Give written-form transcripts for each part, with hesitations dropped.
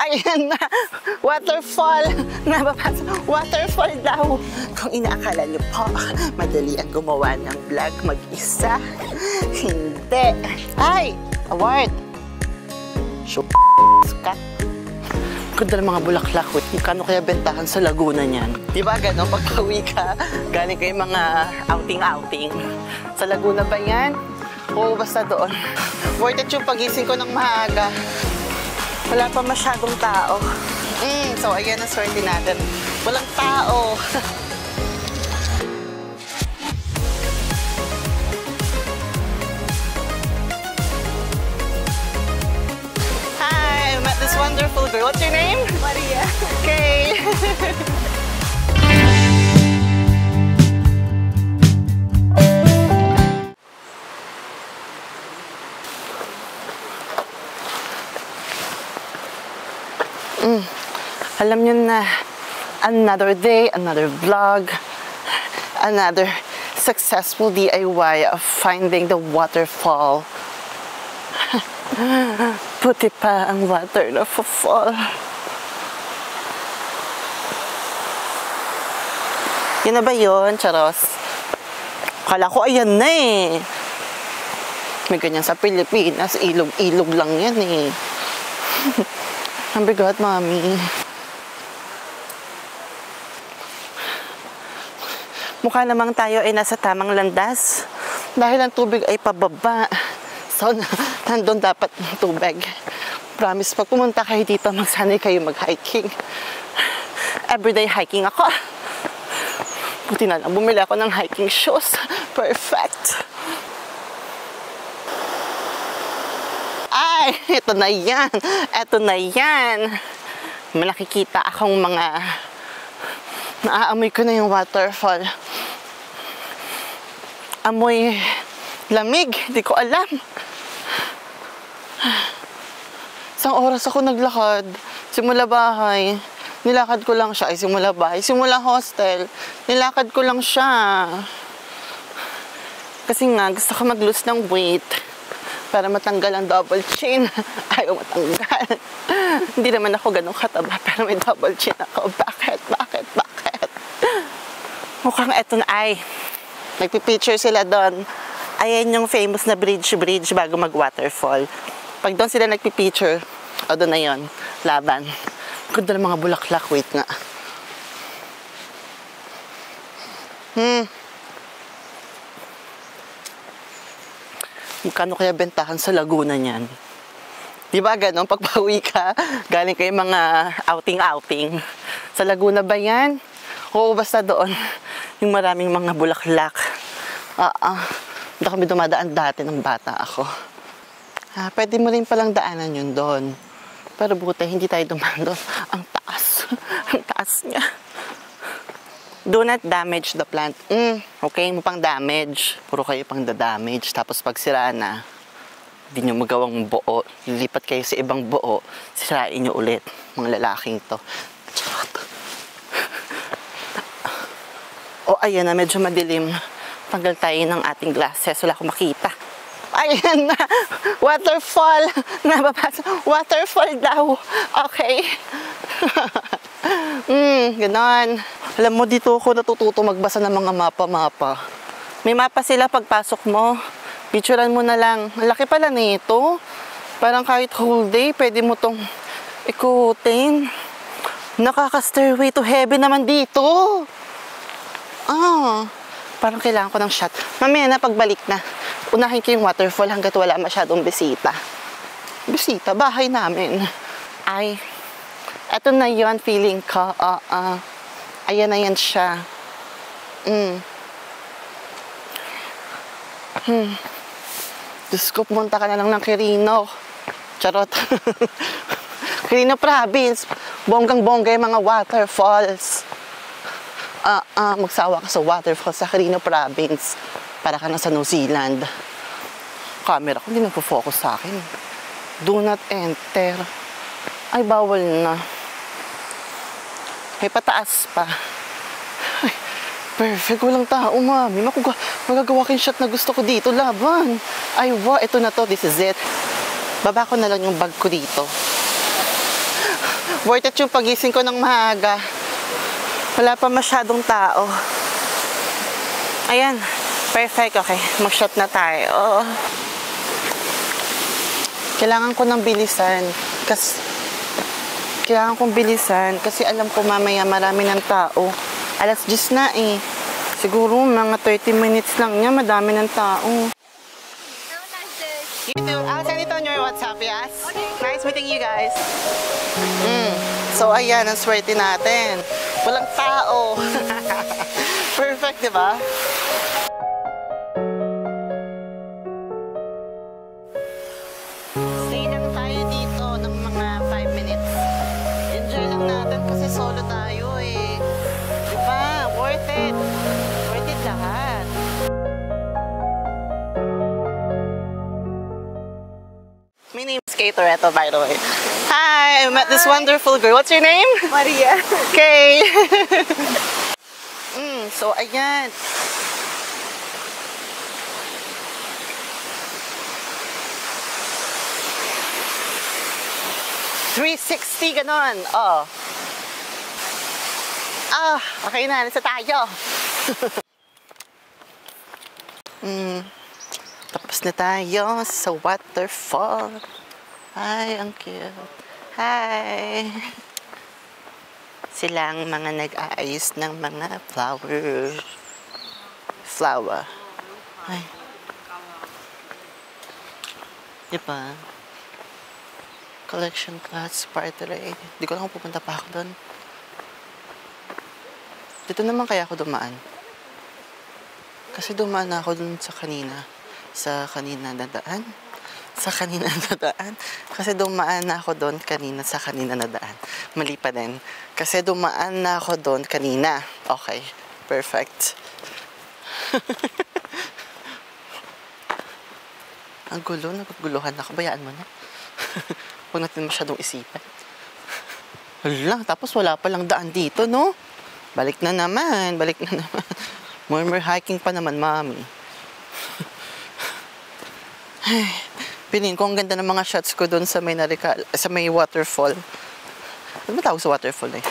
Ayan na, waterfall. Nababasa, waterfall daw. Kung inaakala niyo po, madali ang gumawa ng vlog mag-isa. Hindi. Ay, award. Show ka. Ganda ng mga bulaklak. Kano kaya bentahan sa Laguna niyan? Di ba gano'n? Pagka-uwi ka, galing kayo mga outing-outing. Sa Laguna ba yan? Oo, basta doon. Worth it yung pagising ko ng maaga. Wala pa masyadong tao. So, ayan ang swerte natin. Walang tao. Hi, I met this wonderful girl. What's your name? Maria. Okay. Alam niyo na, another day, another vlog, another successful DIY of finding the waterfall. Puti pa ang water na fall. Yun na ba yun, Charos? Akala ko ayan na eh. May ganyan sa Pilipinas, ilog-ilog lang yan eh. Ang bigat, mami. Mukha namang tayo ay nasa tamang landas dahil ang tubig ay pababa. So, nandun dapat ng tubig. Promise, pag pumunta kayo dito, magsanay kayo mag-hiking. Everyday hiking ako. Buti na lang, bumili ako ng hiking shoes. Perfect. Ay, ito na yan. Ito na yan. May nakikita akong mga... Naaamoy ko na yung waterfall. Amoy lamig. Hindi ko alam. Isang oras ako naglakad. Simula bahay. Nilakad ko lang siya. Ay, simula bahay. Simula hostel. Nilakad ko lang siya. Kasi nga, gusto ko mag-lose ng weight. Para matanggal ang double chin. Ayaw matanggal. Hindi naman ako ganun kataba. Pero may double chin ako. Bakit? Mukhang eto na ay. Nagpipicture sila doon. Ayan yung famous na bridge bago mag-waterfall. Pag doon sila nagpipicture, o doon na yun. Laban. Ganda ng mga bulaklak. Wait nga. Magkano kaya bentahan sa Laguna niyan? Di ba ganon? Pag pauwi ka, galing kayo mga outing-outing. Sa Laguna ba yan? Oo, basta doon. Yung maraming mga bulaklak. Hindi kami dumadaan dati ng bata ako. Pwede mo rin palang daanan yun doon. Pero buti, hindi tayo dumaan doon. Ang taas. Ang taas niya. Do not damage the plant. Okay, mo pang damage. Puro kayo pang damage. Tapos pag sira na, hindi nyo magawang buo. Lilipat kayo sa ibang buo. Sirain nyo ulit. Mga lalaking to. O, ayan na. Medyo madilim. Tanggal tayo ng ating glasses. Wala akong makita. Ayan na. Waterfall. Nababasa. Waterfall daw. Okay. Ganon. Alam mo, dito ako natututo magbasa ng mga mapa-mapa. May mapa sila pagpasok mo. Picturean mo na lang. Ang laki pala nito. Parang kahit whole day, pwede mo tong ikutin. Nakaka-stairway to heaven naman dito. Parang kailangan ko ng shot. Mamaya na, pagbalik na. Unahin ko yung waterfall hanggat wala masyadong bisita. Bisita, bahay namin. Ay, eto na yon feeling ko. Ayan na yan siya. Diyos ko, pumunta ka na lang ng Quirino. Charot. Quirino Province. Bonggang-bongga yung mga waterfalls. Magsawa ka sa waterfall sa Quirino Province. Para ka na sa New Zealand. Camera ko, hindi nagpo-focus sa akin. Do not enter. Ay, bawal na. May pataas pa. Ay, perfect. Walang tao, mami. Magagawa ko yung shot na gusto ko dito. Laban. Ay, wow. Ito na to. This is it. Baba ko na lang yung bag ko dito. Worth it yung pagising ko ng maaga. Wala pa masyadong tao. Ayan. Perfect. Okay. Mag-shot na tayo. Kailangan ko ng bilisan. Kailangan kong bilisan kasi alam ko mamaya marami ng tao. Alas 10 na eh. Siguro mga 30 minutes lang niya, madami ng tao. You too. I'll send it on your WhatsApp, yes? Okay. Nice meeting you guys. So ayan, ang swerte natin. Walang tao. Perfect, di ba? Stay lang tayo dito ng mga 5 minutes. Enjoy lang natin kasi solo tayo eh. Di ba? Worth it. Worth it lahat. My name is Kay Toretto, by the way. Hi, I met this wonderful girl. What's your name? Maria. Kay. So, ayan. $360, ganon. Oh. Okay na. Nasa tayo. Tapos na tayo sa waterfall. Hi, ang cute. Hi. Silang mga nag-aayos ng mga flower. Ay. Diba? Collection plots, party. Hindi ko lang kung pupunta pa ako doon. Dito naman kaya ako dumaan. Kasi dumaan na ako doon sa kanina. Sa kanina na daan. Kasi dumaan na ako doon kanina sa kanina na daan. Mali pa din. Kasi dumaan na ako doon kanina. Okay. Perfect. Ang gulo. Naguguluhan ako. Bayaan mo na. Huwag natin masyadong isipan. Hala. Tapos wala palang daan dito, no? Balik na naman. More hiking pa naman, mami. Ay. Pinin ko, ang ganda ng mga shots ko doon sa may waterfall. Ano ba tawag sa waterfall eh?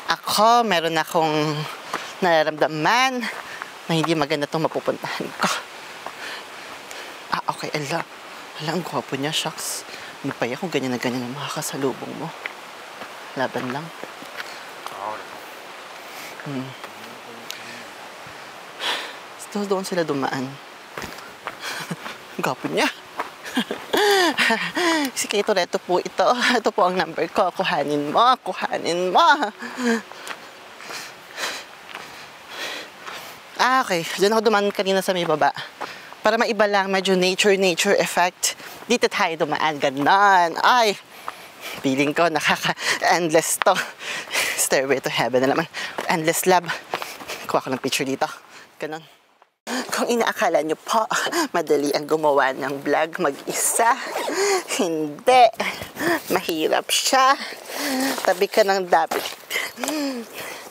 Ako, meron akong nararamdaman na hindi maganda itong mapupuntahan ko. Okay, ala, ang gwapo niya, shucks. Ano pa yan kung ganyan na ganyan ang makakasalubong mo? Laban lang. Doon sila dumaan. Gwapo niya. Si Kay Toretto po ito. Ito po ang number ko. Kuhanin mo. Okay. Diyan ako dumaan kanina sa may baba. Para maiba lang, medyo nature effect. Dito tayo dumaan. Ganon. Ay. Feeling ko nakaka-endless to. Stairway to heaven na naman. Endless lab. Kuha ko ng picture dito. Ganon. Kung inaakala nyo po, madali ang gumawa ng vlog mag-isa. Hindi. Mahirap siya. Tabi ka ng dapat.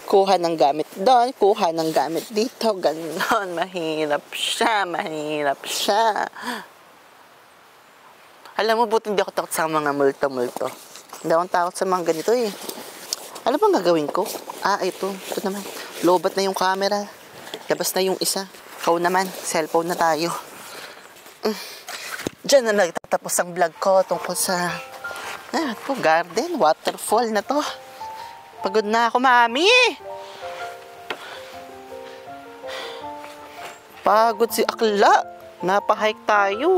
Kuha ng gamit doon, kuha ng gamit dito. Ganon. Mahirap siya. Alam mo, buti hindi ako takot sa mga multo. Hindi akong takot sa mga ganito eh. Alam mo ang gagawin ko? Ito naman. Lobat na yung camera. Labas na yung isa. Ikaw naman, cellphone na tayo. Diyan na nagtatapos ang vlog ko tungkol sa garden, waterfall na to. Pagod na ako, mami! Pagod si Akla. Napahike tayo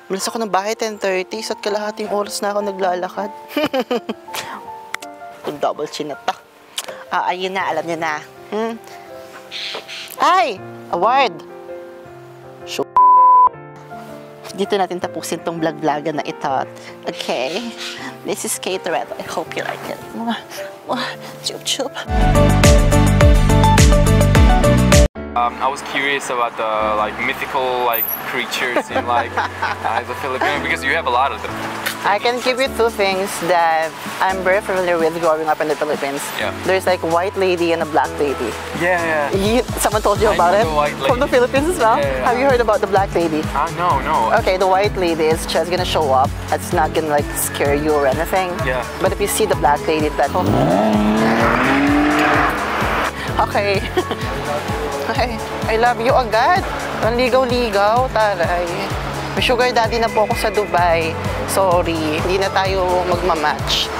Malis ako ng bahay 10:30 at kalahating oras na ako naglalakad. Double chin na to. Ayun na, alam niyo na. Ay! Award! Dito natin tapusin tong vlog-vlogan na ito. Okay? This is Kay Toretto. I hope you like it. Chup. I was curious about the mythical creatures in as a Filipino because you have a lot of them. I can give you two things that I'm very familiar with growing up in the Philippines. Yeah. There's like white lady and a black lady. Yeah. Someone told you I about know it? the white From the lady. Philippines as well? Yeah. Have you heard about the black lady? No. Okay, the white lady is just gonna show up. It's not gonna like scare you or anything. Yeah. But if you see the black lady, it's like, oh. Okay. Okay. I love you agad. Ang ligaw-ligaw, taray. May sugar daddy na po ako sa Dubai. Sorry, hindi na tayo magmamatch.